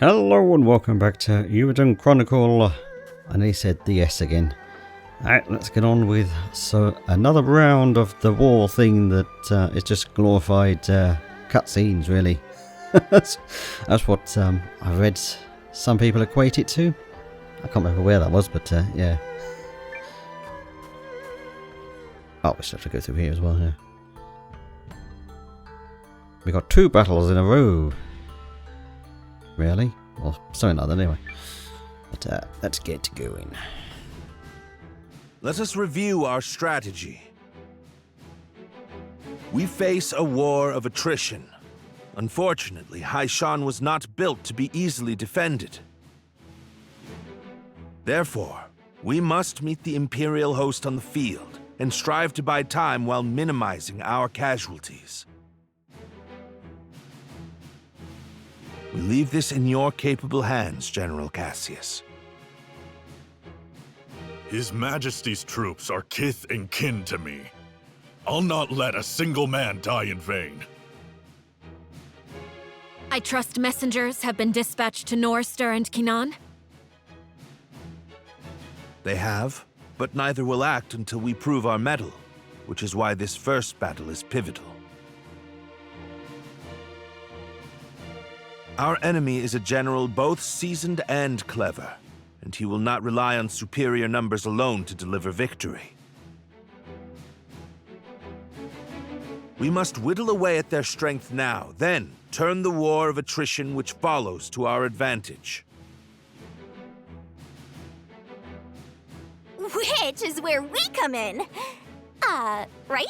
Hello and welcome back to Eiyuden Chronicle. I nearly said the S again. Alright, let's get on with another round of the war thing that is just glorified cutscenes, really. that's what I read some people equate it to. I can't remember where that was, but yeah. Oh, we still have to go through here as well, yeah. We got 2 battles in a row. Really? Or something like that anyway. But let's get going. Let us review our strategy. We face a war of attrition. Unfortunately, Haishan was not built to be easily defended. Therefore, we must meet the Imperial host on the field and strive to buy time while minimizing our casualties. We leave this in your capable hands, General Cassius. His Majesty's troops are kith and kin to me. I'll not let a single man die in vain. I trust messengers have been dispatched to Norster and Kinan? They have, but neither will act until we prove our mettle, which is why this first battle is pivotal. Our enemy is a general both seasoned and clever, and he will not rely on superior numbers alone to deliver victory. We must whittle away at their strength now, then turn the war of attrition which follows to our advantage. Which is where we come in. Right?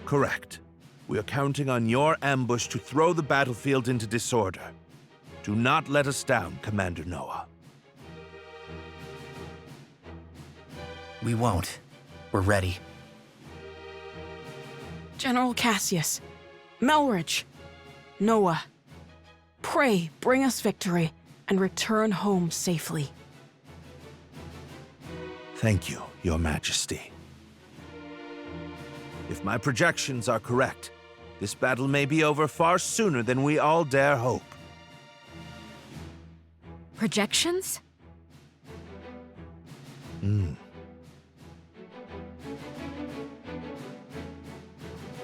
Correct. We are counting on your ambush to throw the battlefield into disorder. Do not let us down, Commander Nowa. We won't. We're ready. General Cassius, Melridge, Nowa, pray bring us victory and return home safely. Thank you, Your Majesty. If my projections are correct, this battle may be over far sooner than we all dare hope. Projections?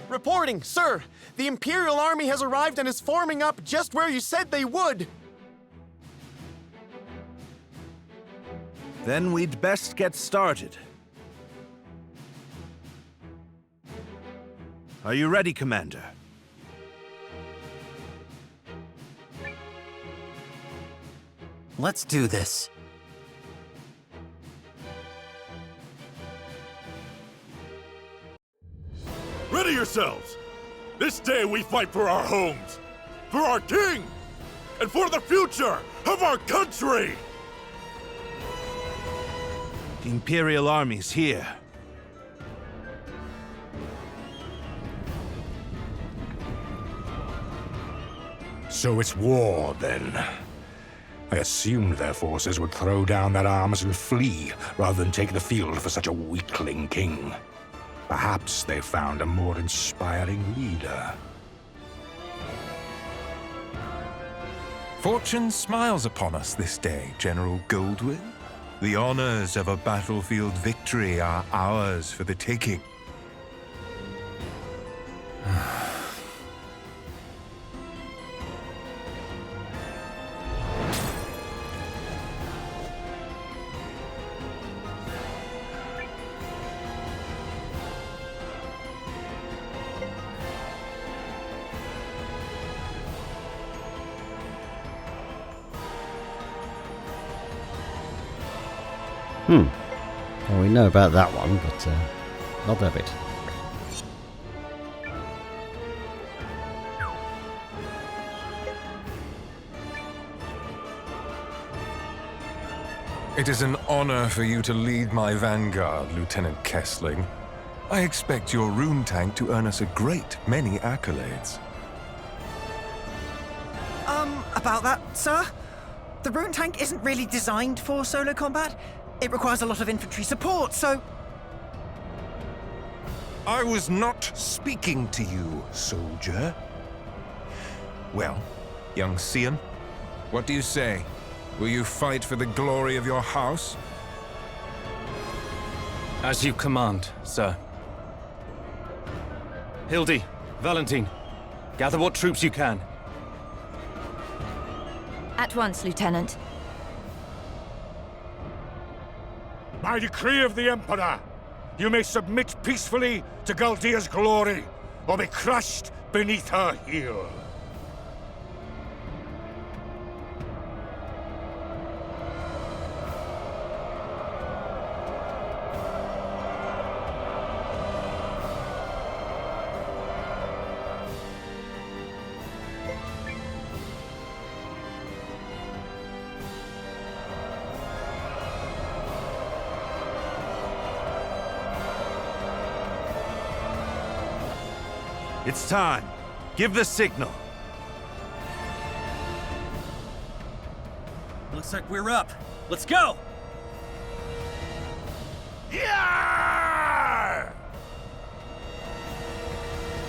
Reporting, sir! The Imperial Army has arrived and is forming up just where you said they would! Then we'd best get started. Are you ready, Commander? Let's do this. Ready yourselves! This day we fight for our homes, for our king, and for the future of our country! The Imperial Army's here. So it's war, then. I assumed their forces would throw down their arms and flee, rather than take the field for such a weakling king. Perhaps they found a more inspiring leader. Fortune smiles upon us this day, General Goldwyn. The honors of a battlefield victory are ours for the taking. Well, we know about that one, but not that bit. It is an honor for you to lead my vanguard, Lieutenant Kessling. I expect your rune tank to earn us a great many accolades. About that, sir? The rune tank isn't really designed for solo combat. It requires a lot of infantry support, so... I was not speaking to you, soldier. Well, young Sion? What do you say? Will you fight for the glory of your house? As you command, sir. Hildy, Valentine, gather what troops you can. At once, Lieutenant. By decree of the Emperor, you may submit peacefully to Galdia's glory, or be crushed beneath her heel. It's time. Give the signal. Looks like we're up. Let's go! Yeah!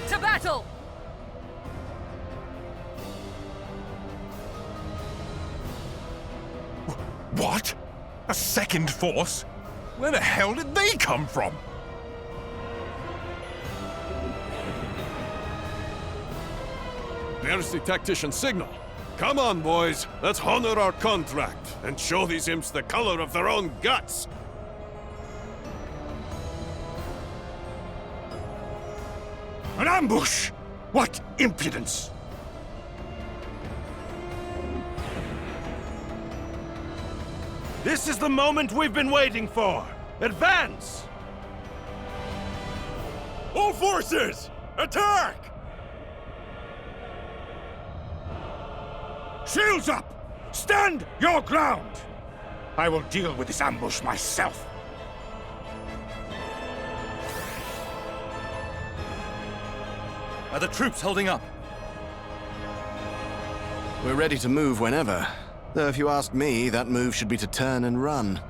To battle! What? A second force? Where the hell did they come from? There's the tactician signal. Come on, boys. Let's honor our contract and show these imps the color of their own guts. An ambush! What impudence! This is the moment we've been waiting for. Advance! All forces, attack! Shields up! Stand your ground! I will deal with this ambush myself. Are the troops holding up? We're ready to move whenever. Though if you ask me, that move should be to turn and run.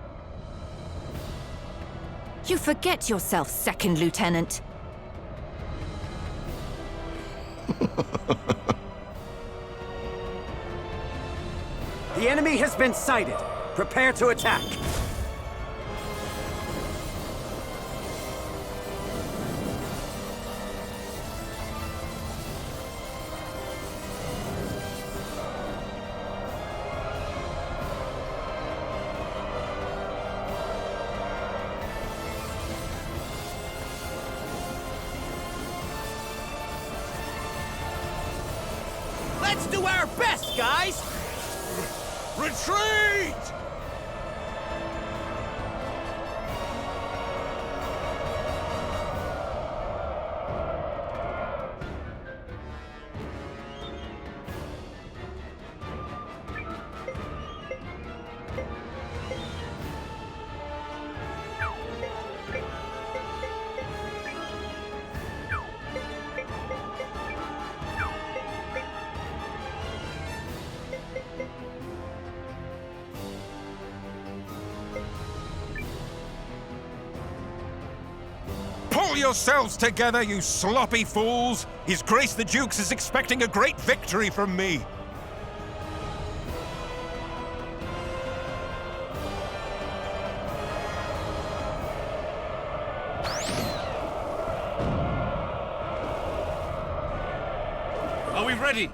You forget yourself, Second Lieutenant. The enemy has been sighted. Prepare to attack. Let's do our best, guys! Retreat! Pull yourselves together, you sloppy fools! His Grace the Dukes is expecting a great victory from me! Are we ready?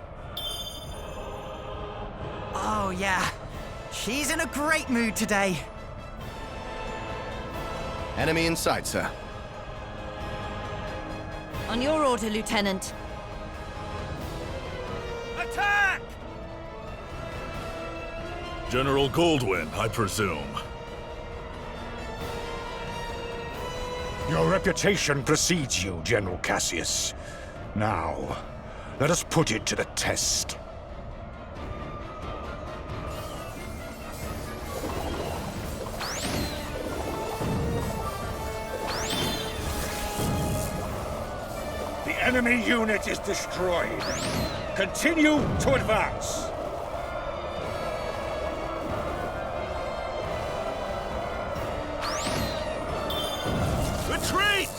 Oh, yeah. She's in a great mood today. Enemy in sight, sir. On your order, Lieutenant. Attack! General Goldwyn, I presume. Your reputation precedes you, General Cassius. Now, let us put it to the test. The enemy unit is destroyed. Continue to advance. Retreat!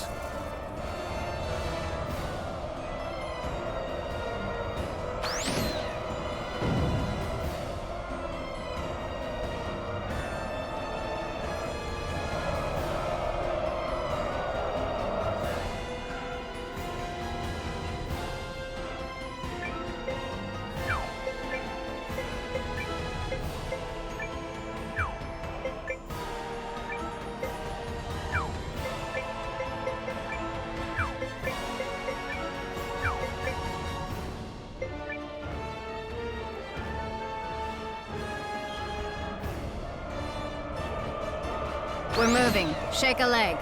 We're moving. Shake a leg.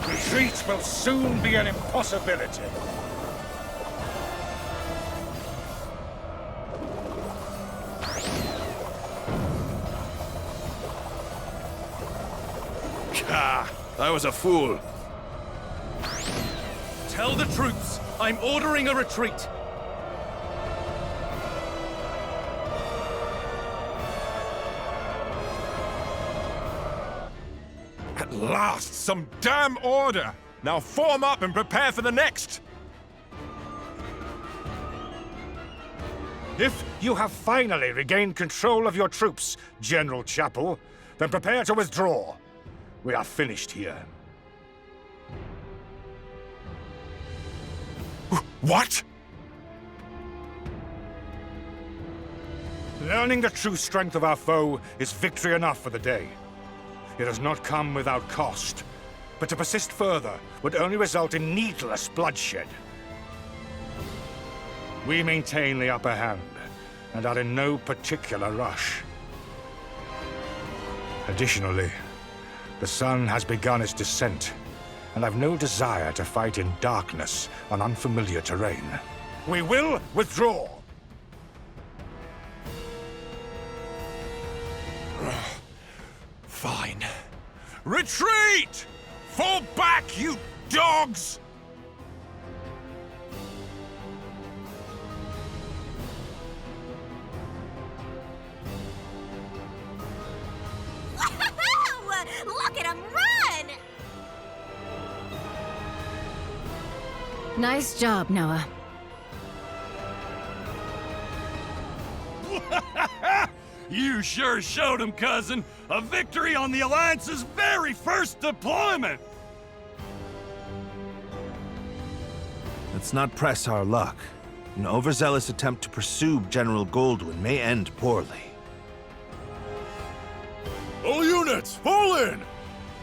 Retreat will soon be an impossibility. Ah, I was a fool. Tell the troops, I'm ordering a retreat. At last, some damn order! Now form up and prepare for the next! If you have finally regained control of your troops, General Chapell, then prepare to withdraw. We are finished here. What? Learning the true strength of our foe is victory enough for the day. It has not come without cost, but to persist further would only result in needless bloodshed. We maintain the upper hand, and are in no particular rush. Additionally, the sun has begun its descent, and I've no desire to fight in darkness on unfamiliar terrain. We will withdraw! Fine. Retreat! Fall back, you dogs! Look at him run! Nice job, Nowa. You sure showed him, cousin. A victory on the Alliance's very first deployment! Let's not press our luck. An overzealous attempt to pursue General Goldwyn may end poorly. All units, fall in!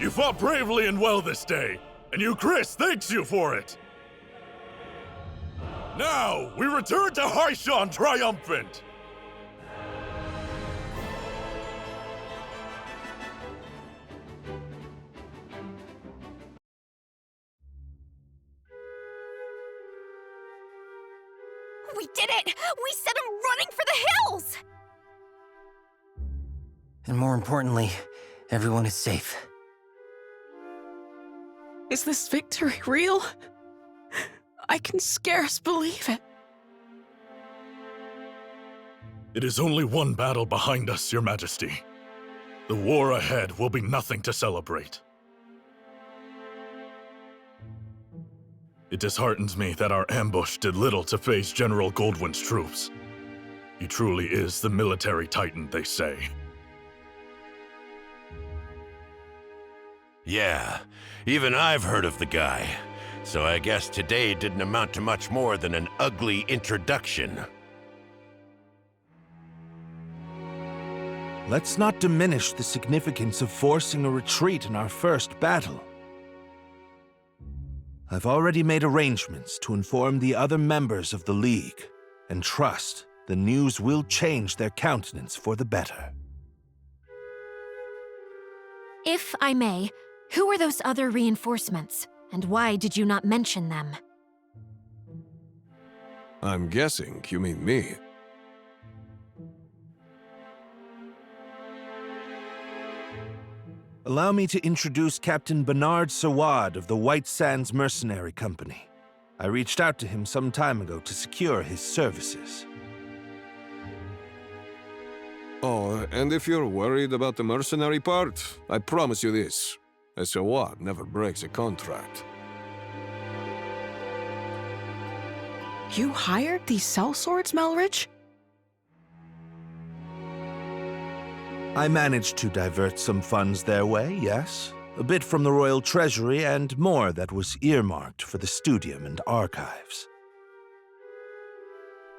You fought bravely and well this day, and Euchrisse thanks you for it! Now, we return to Haishan triumphant! We did it! We sent him running for the hills! And more importantly, everyone is safe. Is this victory real? I can scarce believe it. It is only one battle behind us, Your Majesty. The war ahead will be nothing to celebrate. It disheartens me that our ambush did little to phase General Goldwyn's troops. He truly is the military titan, they say. Yeah, even I've heard of the guy. So I guess today didn't amount to much more than an ugly introduction. Let's not diminish the significance of forcing a retreat in our first battle. I've already made arrangements to inform the other members of the League, and trust the news will change their countenance for the better. If I may, who are those other reinforcements, and why did you not mention them? I'm guessing you mean me. Allow me to introduce Captain Bernard Sawad of the White Sands Mercenary Company. I reached out to him some time ago to secure his services. Oh, and if you're worried about the mercenary part, I promise you this. A Sawad never breaks a contract. You hired these sellswords, Melridge? I managed to divert some funds their way, yes. A bit from the royal treasury and more that was earmarked for the studium and archives.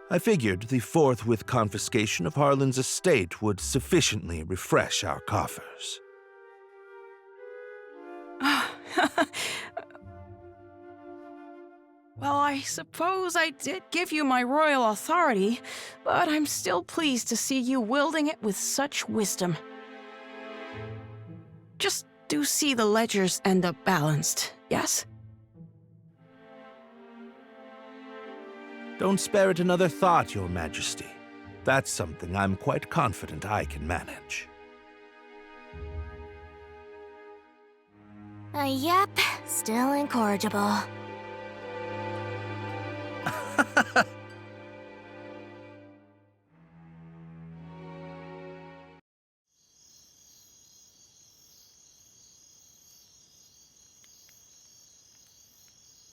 I figured the forthwith confiscation of Harlan's estate would sufficiently refresh our coffers. Well, I suppose I did give you my royal authority, but I'm still pleased to see you wielding it with such wisdom. Just do see the ledgers end up balanced, yes? Don't spare it another thought, Your Majesty. That's something I'm quite confident I can manage. Yep, still incorrigible.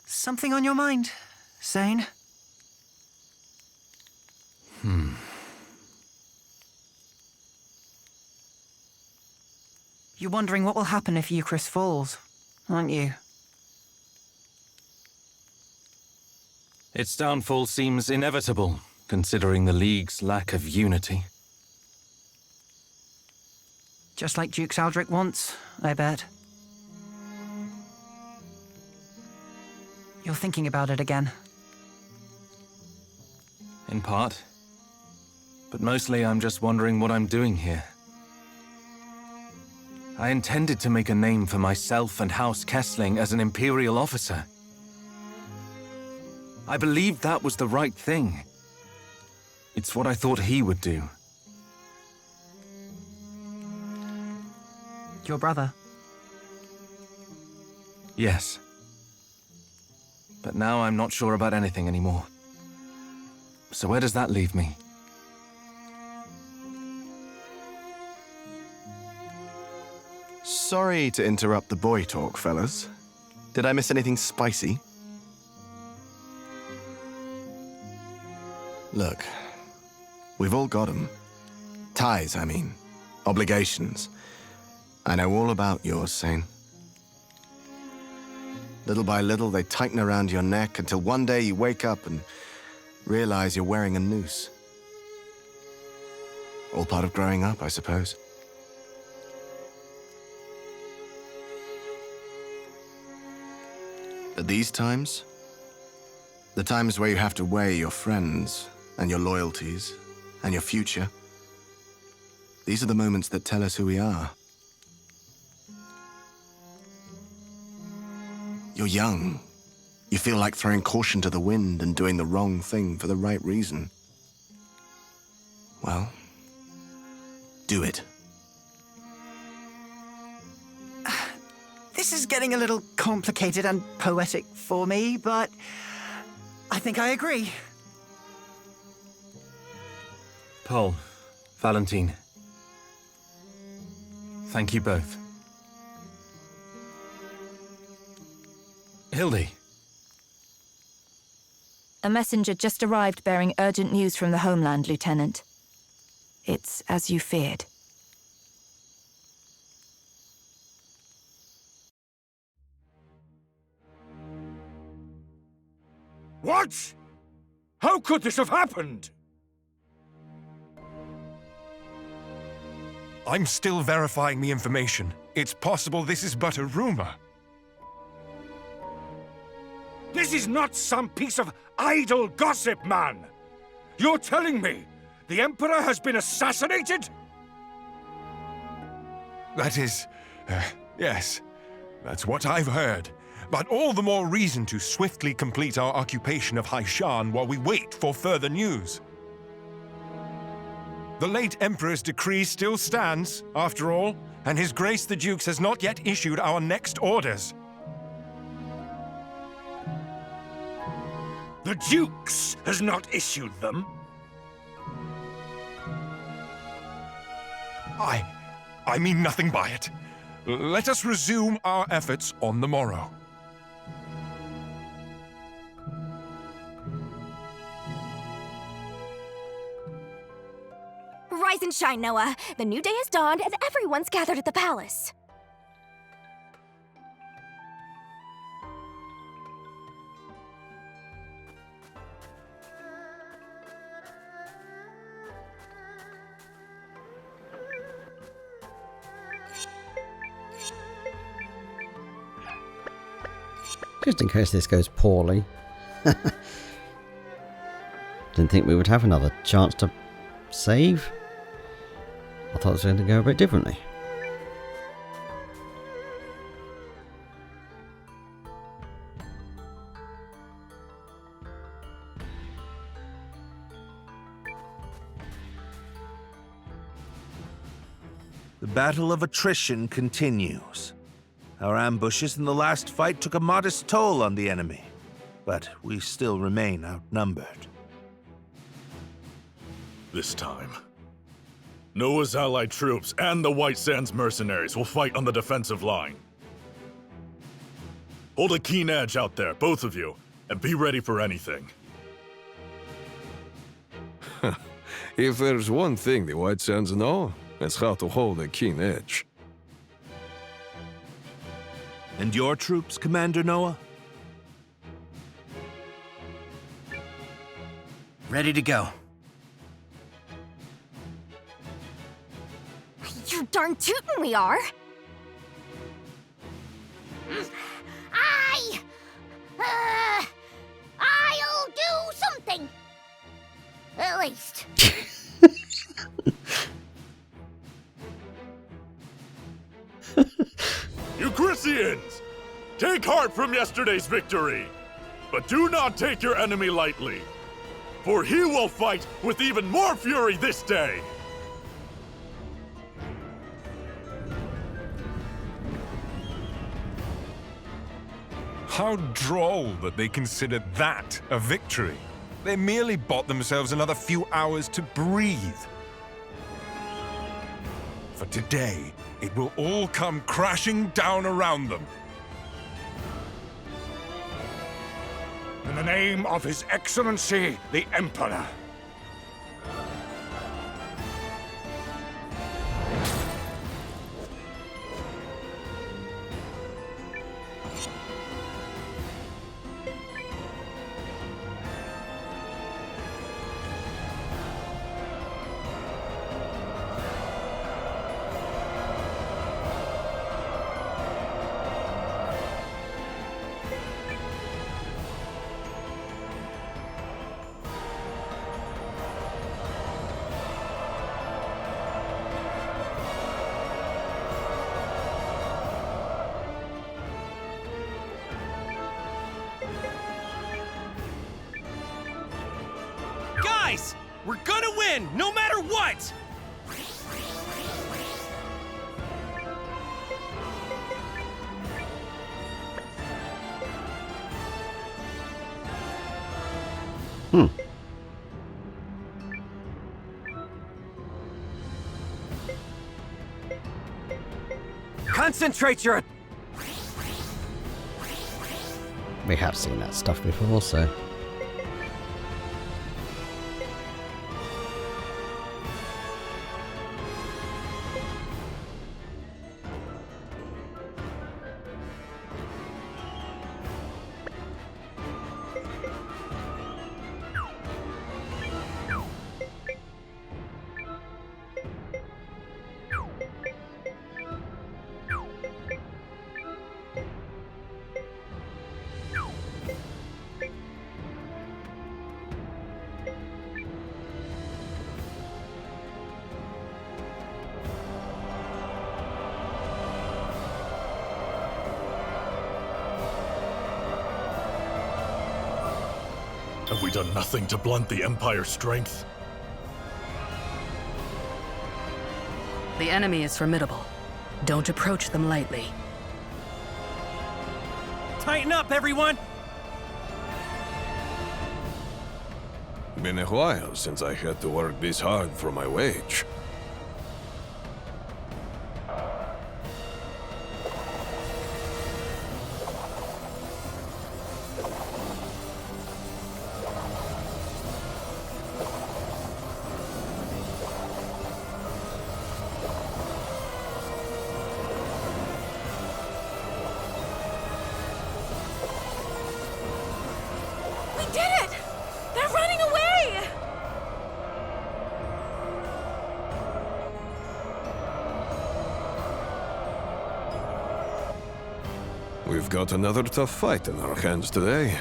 Something on your mind, Zane? You're wondering what will happen if Euchrisse falls, aren't you? Its downfall seems inevitable, considering the League's lack of unity. Just like Duke Saldric wants, I bet. You're thinking about it again. In part. But mostly I'm just wondering what I'm doing here. I intended to make a name for myself and House Kessling as an Imperial officer. I believed that was the right thing. It's what I thought he would do. Your brother? Yes. But now I'm not sure about anything anymore. So where does that leave me? Sorry to interrupt the boy talk, fellas. Did I miss anything spicy? Look, we've all got 'em. Ties, I mean. Obligations. I know all about yours, Zane. Little by little, they tighten around your neck until one day you wake up and realize you're wearing a noose. All part of growing up, I suppose. But these times, the times where you have to weigh your friends and your loyalties and your future, these are the moments that tell us who we are. You're young. You feel like throwing caution to the wind and doing the wrong thing for the right reason. Well, do it. This is getting a little complicated and poetic for me, but I think I agree. Paul, Valentine. Thank you both. Hildy. A messenger just arrived bearing urgent news from the homeland, Lieutenant. It's as you feared. What? How could this have happened? I'm still verifying the information. It's possible this is but a rumor. This is not some piece of idle gossip, man! You're telling me the Emperor has been assassinated? That is... yes. That's what I've heard. But all the more reason to swiftly complete our occupation of Haishan while we wait for further news. The late Emperor's decree still stands, after all, and His Grace the Dukes has not yet issued our next orders. The Dukes has not issued them? I mean nothing by it. Let us resume our efforts on the morrow. Rise and shine, Nowa. The new day has dawned and everyone's gathered at the palace. Just in case this goes poorly, Didn't think we would have another chance to save. I thought it was going to go a bit differently. The battle of attrition continues. Our ambushes in the last fight took a modest toll on the enemy, but we still remain outnumbered. This time, Nowa's allied troops and the White Sands mercenaries will fight on the defensive line. Hold a keen edge out there, both of you, and be ready for anything. If there's one thing the White Sands know, it's how to hold a keen edge. And your troops, Commander Nowa? Ready to go. You're darn tootin' we are. I'll do something. At least. Euchrissians! Take heart from yesterday's victory! But do not take your enemy lightly, for he will fight with even more fury this day! How droll that they considered that a victory. They merely bought themselves another few hours to breathe. For today, it will all come crashing down around them. In the name of His Excellency, the Emperor. Guys, we're gonna win, no matter what! Concentrate your... We have seen that stuff before, so... Have we done nothing to blunt the Empire's strength? The enemy is formidable. Don't approach them lightly. Tighten up, everyone! Been a while since I had to work this hard for my wage. We did it! They're running away! We've got another tough fight in our hands today.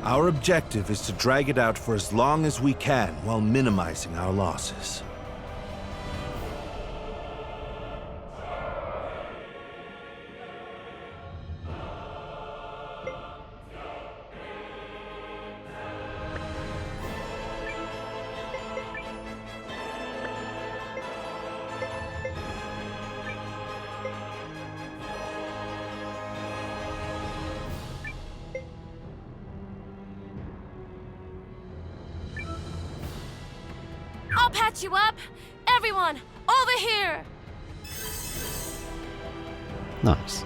Our objective is to drag it out for as long as we can while minimizing our losses. I'll patch you up! Everyone, over here! Nice.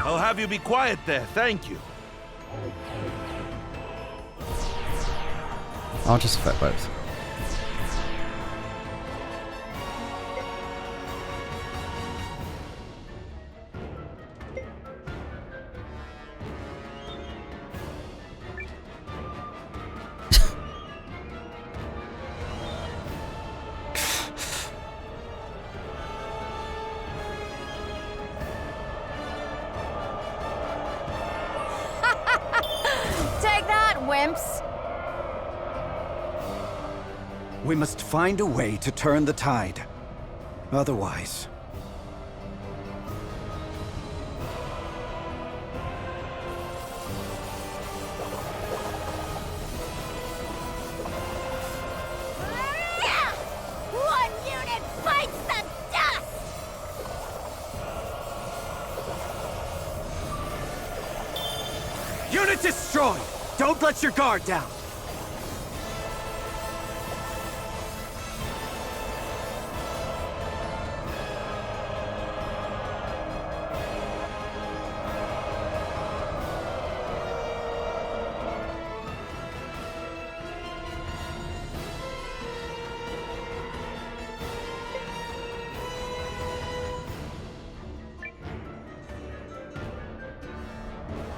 I'll have you be quiet there, thank you. I'll just affect both. Take that, wimps! We must find a way to turn the tide. Otherwise... One unit bites the dust! Unit destroyed! Don't let your guard down!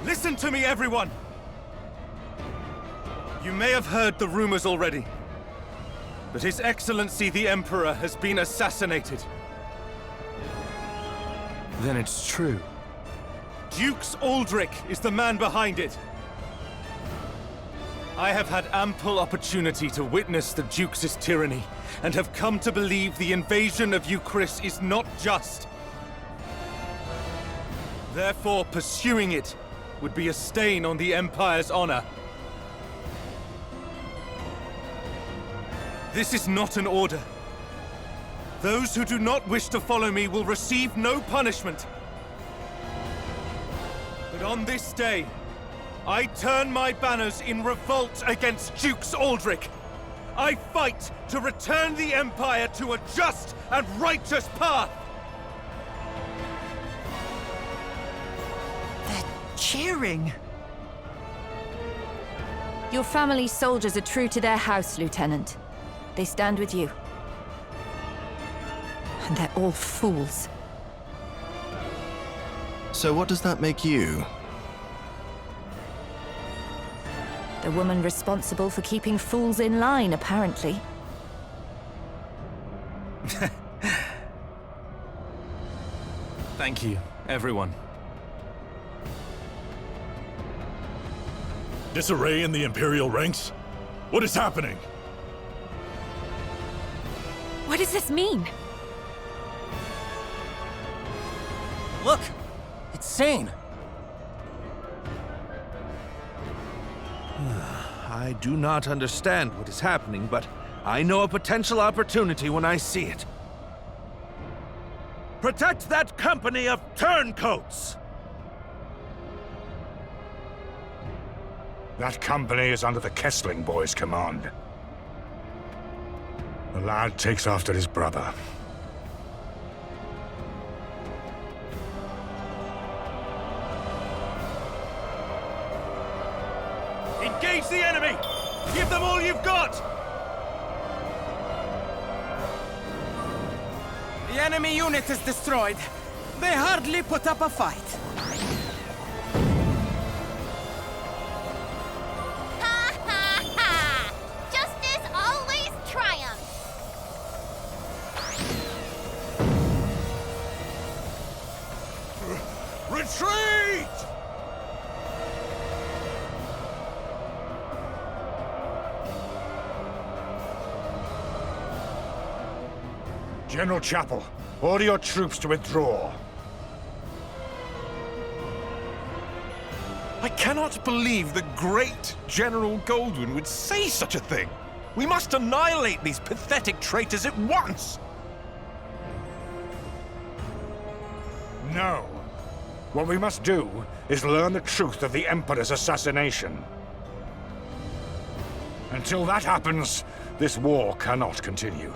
Listen to me, everyone! You may have heard the rumors already, but His Excellency the Emperor has been assassinated. Then it's true. Dukes Aldrich is the man behind it. I have had ample opportunity to witness the Duke's tyranny, and have come to believe the invasion of Euchrisse is not just. Therefore, pursuing it would be a stain on the Empire's honor. This is not an order. Those who do not wish to follow me will receive no punishment. But on this day, I turn my banners in revolt against Dukes Aldrich. I fight to return the Empire to a just and righteous path. Cheering! Your family's soldiers are true to their house, Lieutenant. They stand with you. And they're all fools. So what does that make you? The woman responsible for keeping fools in line, apparently. Thank you, everyone. Disarray in the Imperial ranks? What is happening? What does this mean? Look! It's Sane! I do not understand what is happening, but I know a potential opportunity when I see it. Protect that company of turncoats! That company is under the Kessling boys' command. The lad takes after his brother. Engage the enemy! Give them all you've got! The enemy unit is destroyed. They hardly put up a fight. Ha ha ha! Justice always triumphs! Retreat! General Chapell, order your troops to withdraw. I cannot believe the great General Goldwyn would say such a thing. We must annihilate these pathetic traitors at once! No. What we must do is learn the truth of the Emperor's assassination. Until that happens, this war cannot continue.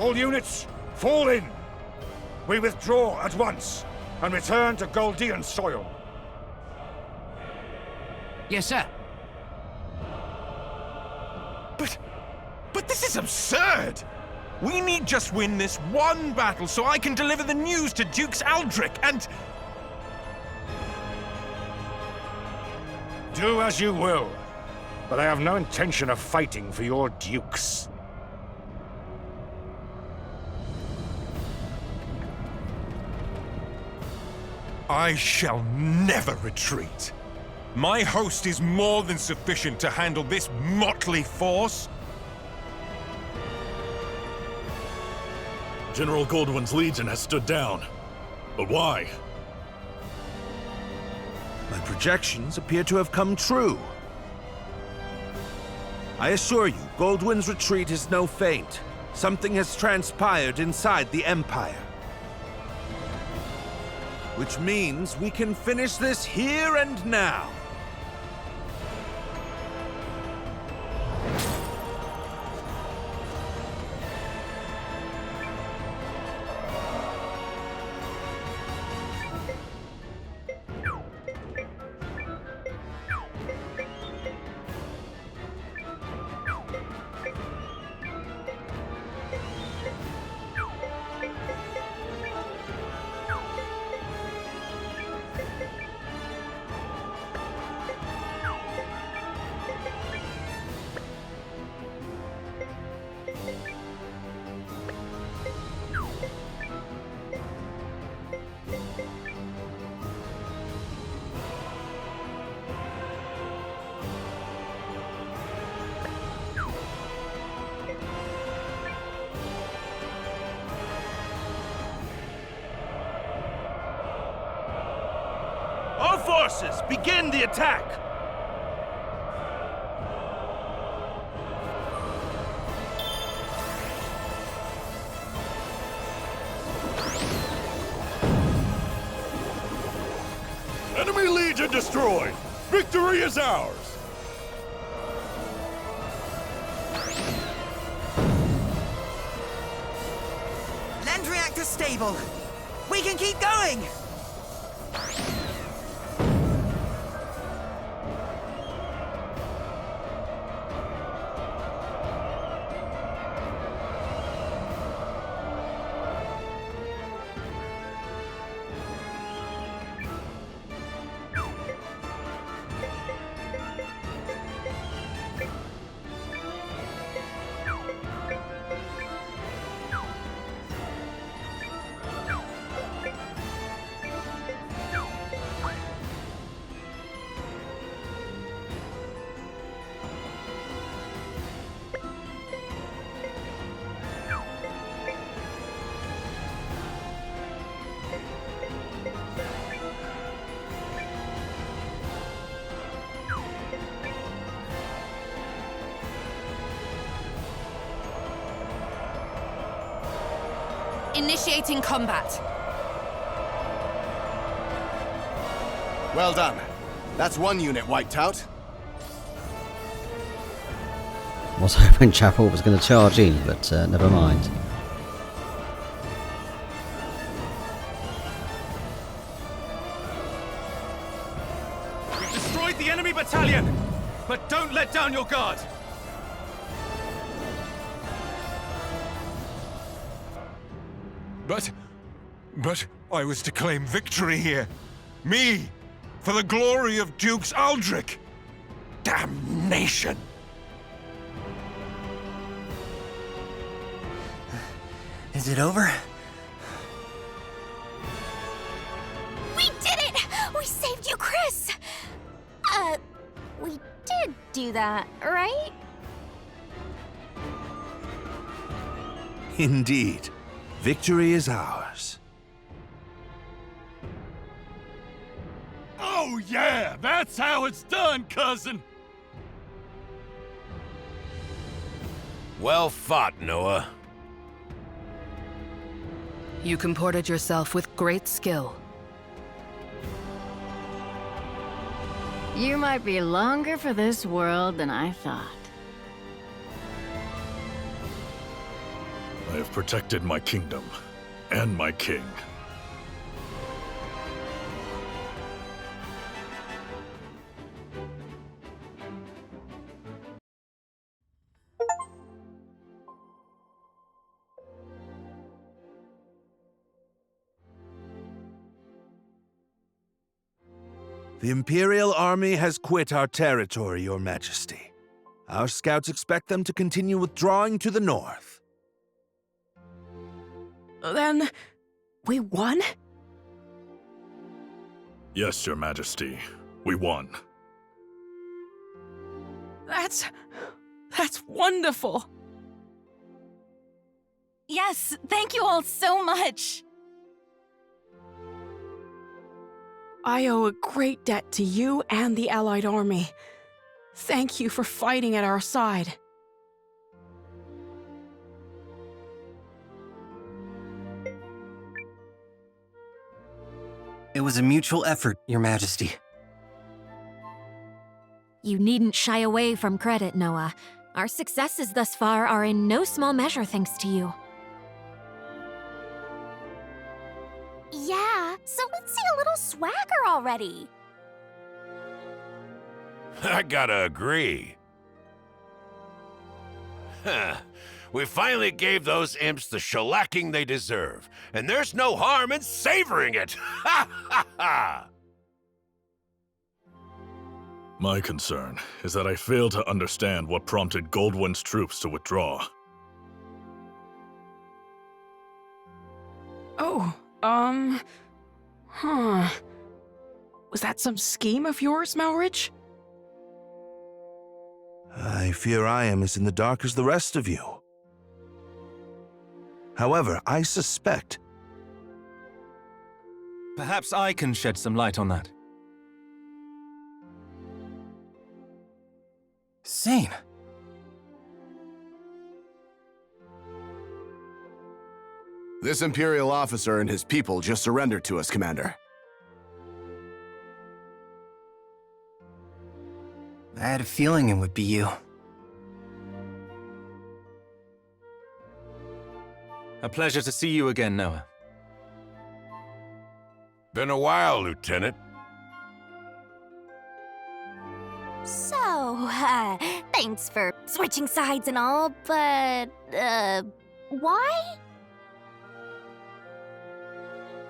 All units, fall in! We withdraw at once and return to Goldean soil. Yes, sir. But this is absurd! We need just win this one battle so I can deliver the news to Dukes Aldrich and... Do as you will, but I have no intention of fighting for your dukes. I shall never retreat. My host is more than sufficient to handle this motley force. General Goldwyn's legion has stood down. But why? My projections appear to have come true. I assure you, Goldwyn's retreat is no feint. Something has transpired inside the Empire. Which means we can finish this here and now. All forces, begin the attack! Enemy legion destroyed! Victory is ours! Land reactor stable. We can keep going! Initiating combat. Well done. That's one unit wiped out. I was hoping Chapell was going to charge in, but never mind. We've destroyed the enemy battalion, but don't let down your guard. But I was to claim victory here. Me! For the glory of Dukes Aldrich! Damnation! Is it over? We did it! We saved Euchrisse! We did do that, right? Indeed. Victory is ours. Oh yeah, that's how it's done, cousin! Well fought, Nowa. You comported yourself with great skill. You might be longer for this world than I thought. I have protected my kingdom and my king. The Imperial Army has quit our territory, Your Majesty. Our scouts expect them to continue withdrawing to the north. Then, we won? Yes, Your Majesty. We won. That's wonderful. Yes, thank you all so much. I owe a great debt to you and the Allied army. Thank you for fighting at our side. It was a mutual effort, Your Majesty. You needn't shy away from credit, Nowa. Our successes thus far are in no small measure thanks to you. Yeah, so let's see a little swagger already. I gotta agree. Huh. We finally gave those imps the shellacking they deserve, and there's no harm in savoring it! Ha ha ha! My concern is that I fail to understand what prompted Goldwyn's troops to withdraw. Oh, Was that some scheme of yours, Malridge? I fear I am as in the dark as the rest of you. However, I suspect... Perhaps I can shed some light on that. Sane. This Imperial officer and his people just surrendered to us, Commander. I had a feeling it would be you. A pleasure to see you again, Nowa. Been a while, Lieutenant. So, thanks for switching sides and all, but, why?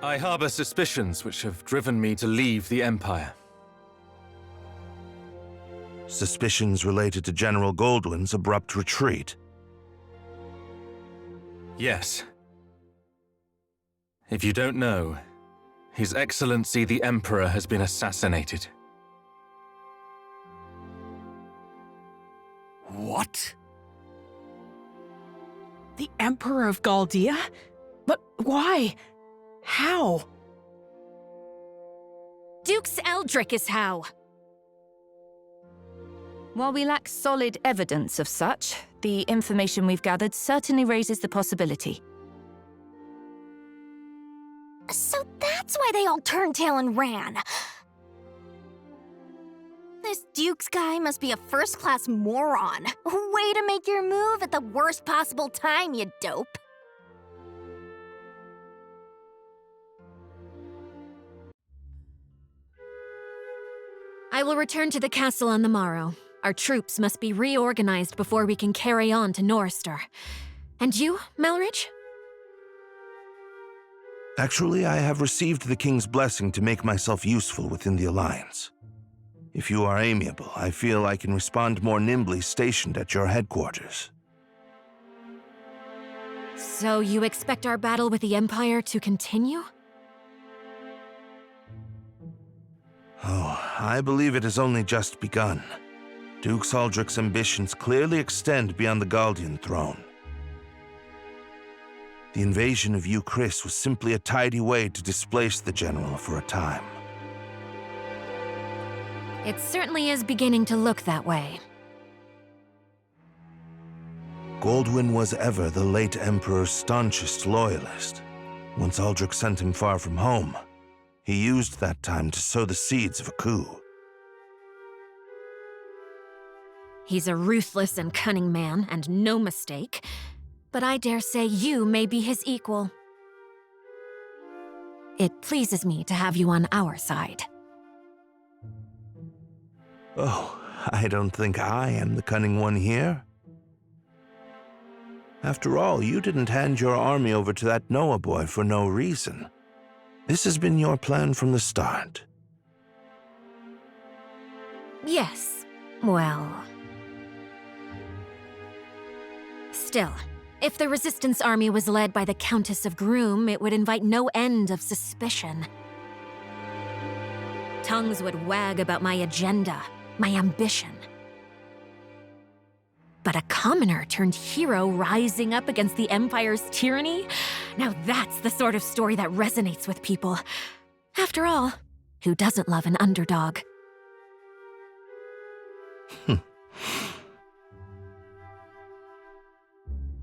I harbor suspicions which have driven me to leave the Empire. Suspicions related to General Goldwyn's abrupt retreat. Yes. If you don't know, His Excellency the Emperor has been assassinated. What? The Emperor of Galdia? But why? How? Dukes Aldrich is how. While we lack solid evidence of such, the information we've gathered certainly raises the possibility. So that's why they all turned tail and ran. This Dukes guy must be a first-class moron. Way to make your move at the worst possible time, you dope. I will return to the castle on the morrow. Our troops must be reorganized before we can carry on to Norrister. And you, Malridge? Actually, I have received the King's blessing to make myself useful within the Alliance. If you are amiable, I feel I can respond more nimbly stationed at your headquarters. So you expect our battle with the Empire to continue? Oh, I believe it has only just begun. Duke Aldrich's ambitions clearly extend beyond the Galdian throne. The invasion of Euchrisse was simply a tidy way to displace the general for a time. It certainly is beginning to look that way. Goldwyn was ever the late Emperor's staunchest loyalist. Once Aldrich sent him far from home, he used that time to sow the seeds of a coup. He's a ruthless and cunning man, and no mistake. But I dare say you may be his equal. It pleases me to have you on our side. Oh, I don't think I am the cunning one here. After all, you didn't hand your army over to that Nowa boy for no reason. This has been your plan from the start. Yes, well... Still, if the Resistance army was led by the Countess of Groom, it would invite no end of suspicion. Tongues would wag about my agenda, my ambition. But a commoner turned hero rising up against the Empire's tyranny? Now that's the sort of story that resonates with people. After all, who doesn't love an underdog?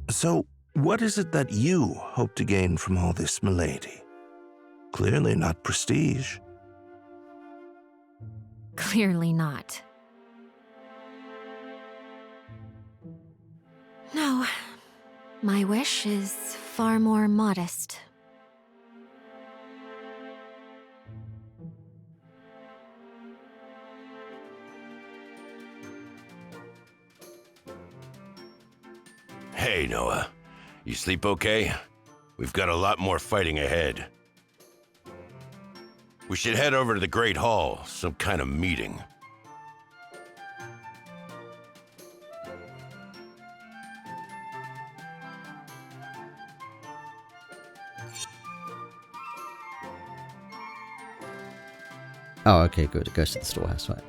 So, what is it that you hope to gain from all this, milady? Clearly not prestige. Clearly not. No, my wish is far more modest. Hey, Nowa. You sleep okay? We've got a lot more fighting ahead. We should head over to the Great Hall, some kind of meeting. Oh, okay, good. It goes to the storehouse, right?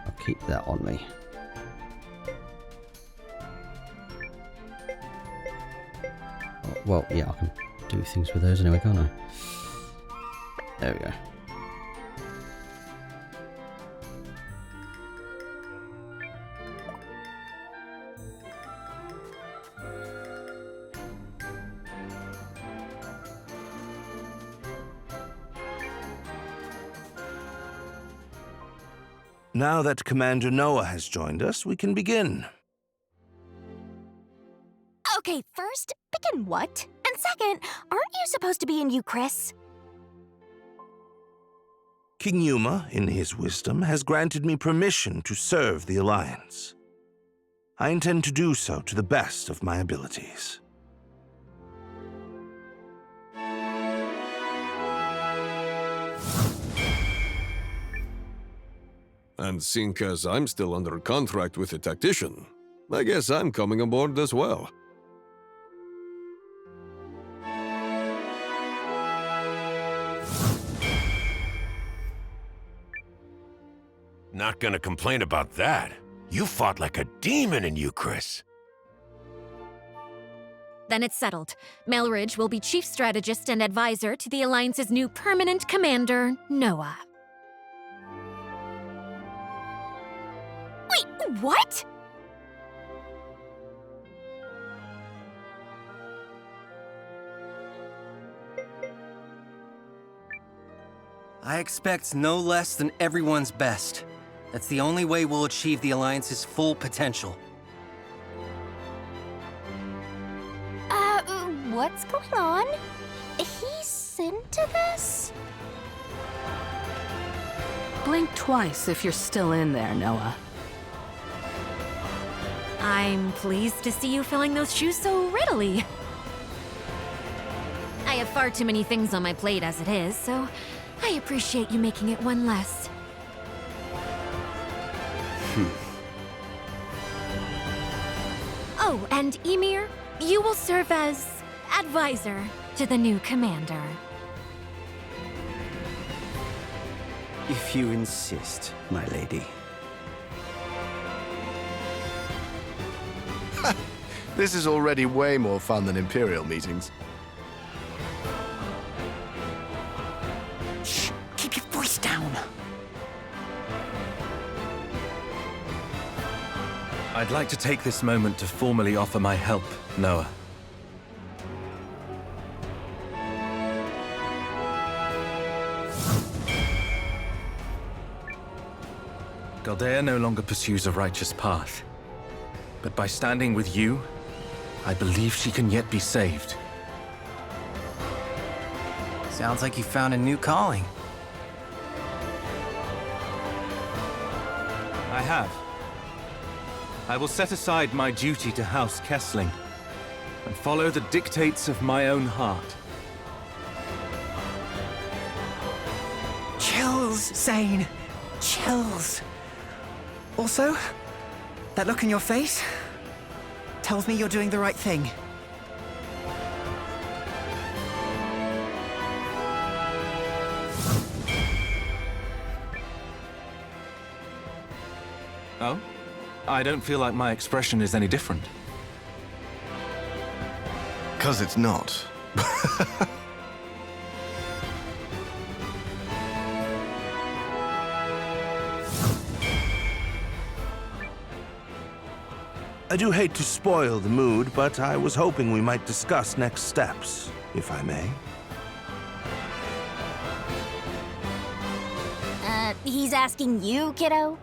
I'll keep that on me. Oh, well, yeah, I can do things with those anyway, can't I? There we go. Now that Commander Nowa has joined us, we can begin. Okay, first, begin what? And second, aren't you supposed to be in Euchrisse? King Yuma, in his wisdom, has granted me permission to serve the Alliance. I intend to do so to the best of my abilities. And seeing as I'm still under contract with the tactician, I guess I'm coming aboard as well. Not gonna complain about that. You fought like a demon in Euchrisse. Then it's settled. Melridge will be chief strategist and advisor to the Alliance's new permanent commander, Nowa. Wait, what? I expect no less than everyone's best. That's the only way we'll achieve the Alliance's full potential. What's going on? He us into this? Blink twice if you're still in there, Nowa. I'm pleased to see you filling those shoes so readily. I have far too many things on my plate as it is, so I appreciate you making it one less. Oh, and Ymir, you will serve as advisor to the new commander. If you insist, my lady. This is already way more fun than Imperial meetings. Shh! Keep your voice down. I'd like to take this moment to formally offer my help, Nowa. Galdea no longer pursues a righteous path. But by standing with you, I believe she can yet be saved. Sounds like you found a new calling. I have. I will set aside my duty to House Kessling and follow the dictates of my own heart. Chills, Zane. Chills. Also, that look in your face tells me you're doing the right thing. Oh? I don't feel like my expression is any different. 'Cause it's not. I do hate to spoil the mood, but I was hoping we might discuss next steps, if I may. He's asking you, kiddo?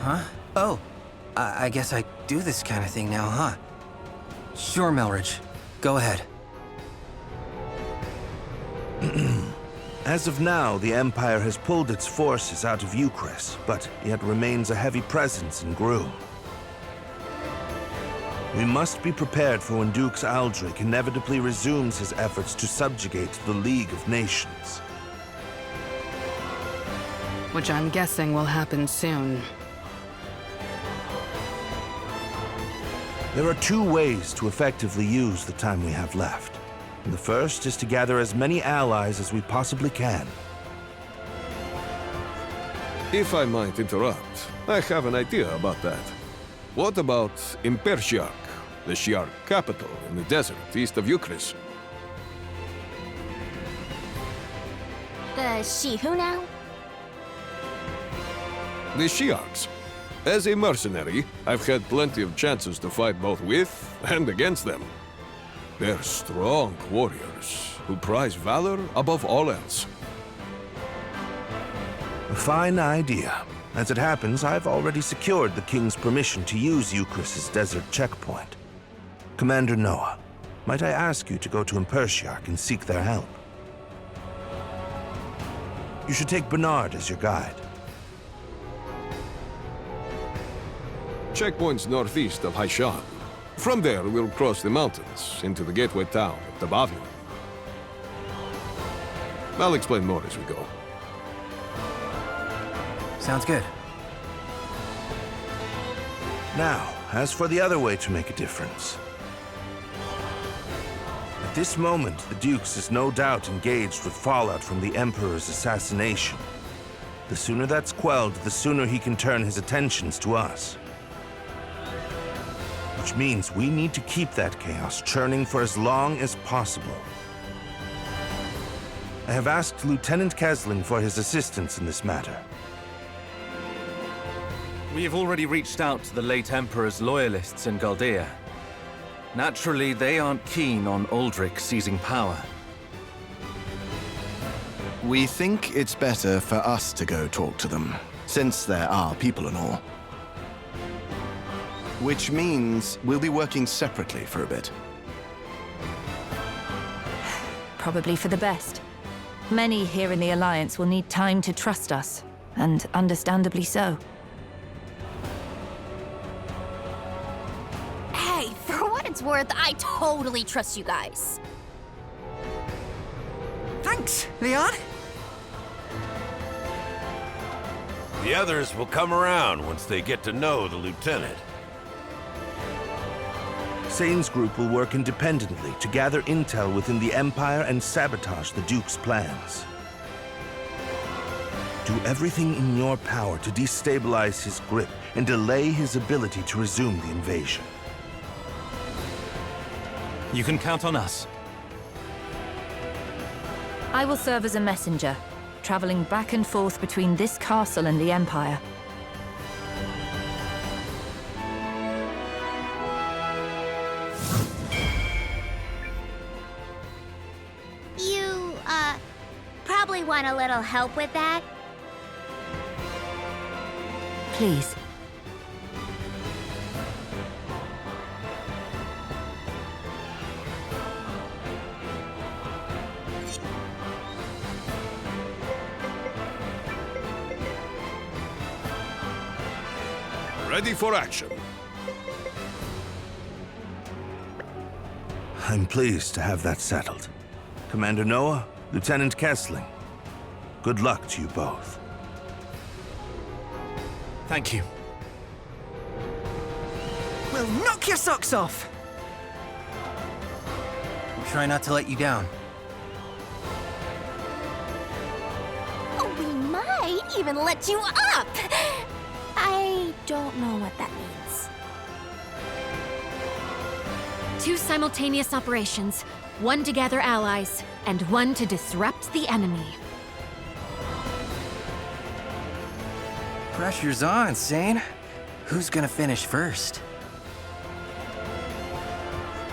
Huh? Oh, I guess I do this kind of thing now, huh? Sure, Melridge. Go ahead. As of now, the Empire has pulled its forces out of Euchrisse, but yet remains a heavy presence in Gru. We must be prepared for when Dukes Aldrich inevitably resumes his efforts to subjugate the League of Nations. Which I'm guessing will happen soon. There are two ways to effectively use the time we have left. The first is to gather as many allies as we possibly can. If I might interrupt, I have an idea about that. What about Impershiak, the Shi'ar capital in the desert east of Euchrisse? She who now? The Shi'ars. As a mercenary, I've had plenty of chances to fight both with and against them. They're strong warriors who prize valor above all else. A fine idea. As it happens, I've already secured the King's permission to use Euchrisse's desert checkpoint. Commander Nowa, might I ask you to go to Impershiak and seek their help? You should take Bernard as your guide. Checkpoint's northeast of Haishan. From there, we'll cross the mountains into the gateway town of Tabavion. I'll explain more as we go. Sounds good. Now, as for the other way to make a difference. At this moment, the Dukes is no doubt engaged with fallout from the Emperor's assassination. The sooner that's quelled, the sooner he can turn his attentions to us. Which means we need to keep that chaos churning for as long as possible. I have asked Lieutenant Kesling for his assistance in this matter. We have already reached out to the late Emperor's loyalists in Galdea. Naturally, they aren't keen on Aldrich seizing power. We think it's better for us to go talk to them, since they're our people and all. Which means we'll be working separately for a bit. probably for the best. Many here in the Alliance will need time to trust us, and understandably so. Hey, for what it's worth, I totally trust you guys. Thanks, Leon. The others will come around once they get to know the lieutenant. Sane's group will work independently to gather intel within the Empire and sabotage the Duke's plans. Do everything in your power to destabilize his grip and delay his ability to resume the invasion. You can count on us. I will serve as a messenger, traveling back and forth between this castle and the Empire. You, probably want a little help with that? Please. Ready for action. I'm pleased to have that settled. Commander Nowa, Lieutenant Kessling, good luck to you both. Thank you. We'll knock your socks off! We'll try not to let you down. Oh, we might even let you up! I don't know what that means. 2 simultaneous operations. 1 to gather allies, and 1 to disrupt the enemy. Pressure's on, Sane. Who's gonna finish first?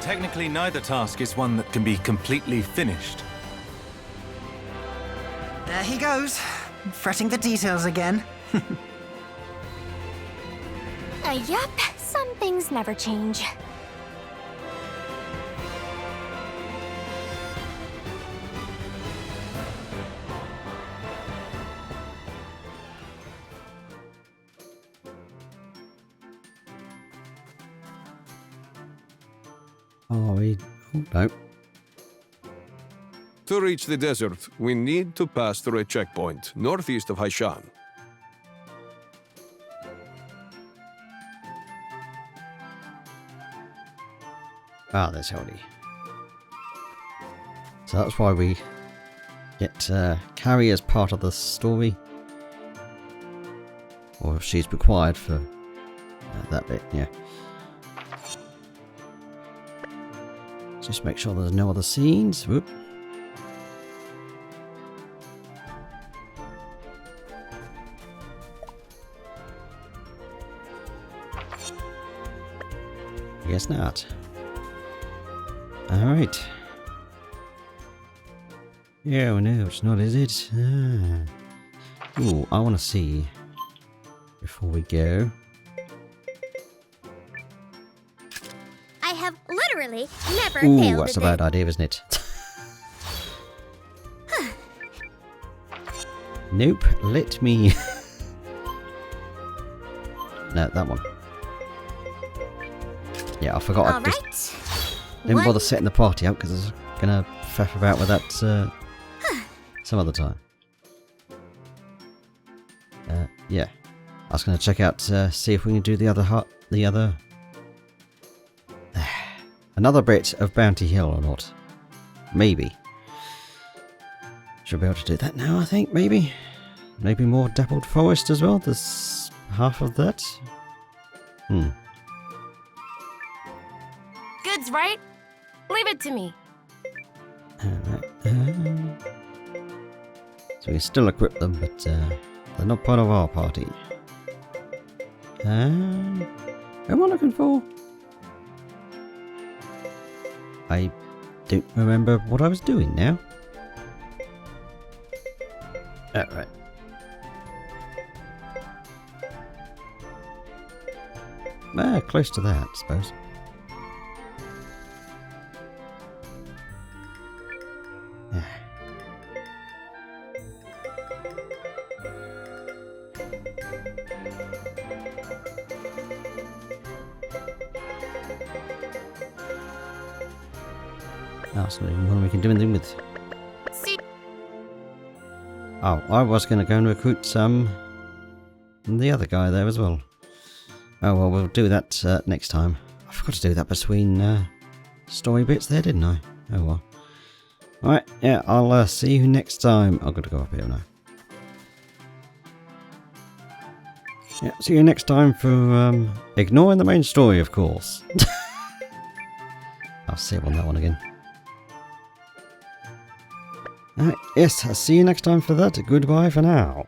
Technically, neither task is one that can be completely finished. There he goes, fretting the details again. Yup, some things never change. Oh, no. To reach the desert, we need to pass through a checkpoint northeast of Haishan. Ah, there's Heldy. So that's why we get Carrie as part of the story. Or she's required for that bit, yeah. Just make sure there's no other scenes. Whoop. Guess not. Alright. Yeah, well, no, it's not, is it? Ah. Ooh, I want to see before we go. I have literally never Ooh, failed that's at a bad idea, isn't it? Nope, let me... No, that one. Yeah, I forgot. I just didn't bother setting the party up because I was gonna faff about with that some other time. Yeah, I was gonna check out see if we can do the other another bit of Bounty Hill or not. Maybe. Should be able to do that now, I think. Maybe more Dappled Forest as well. There's half of that. Goods, right? Leave it to me. So we still equip them, but they're not part of our party. Who am I looking for? I don't remember what I was doing now. Oh, right. Close to that, I suppose. Oh, so what we can do anything with. See. Oh, I was going to go and recruit the other guy there as well. Oh well, we'll do that next time. I forgot to do that between story bits there, didn't I? Oh well. Alright, yeah, I'll see you next time. I've got to go up here now. Yeah, see you next time for ignoring the main story, of course. I'll save on that one again. Alright, yes, I'll see you next time for that. Goodbye for now.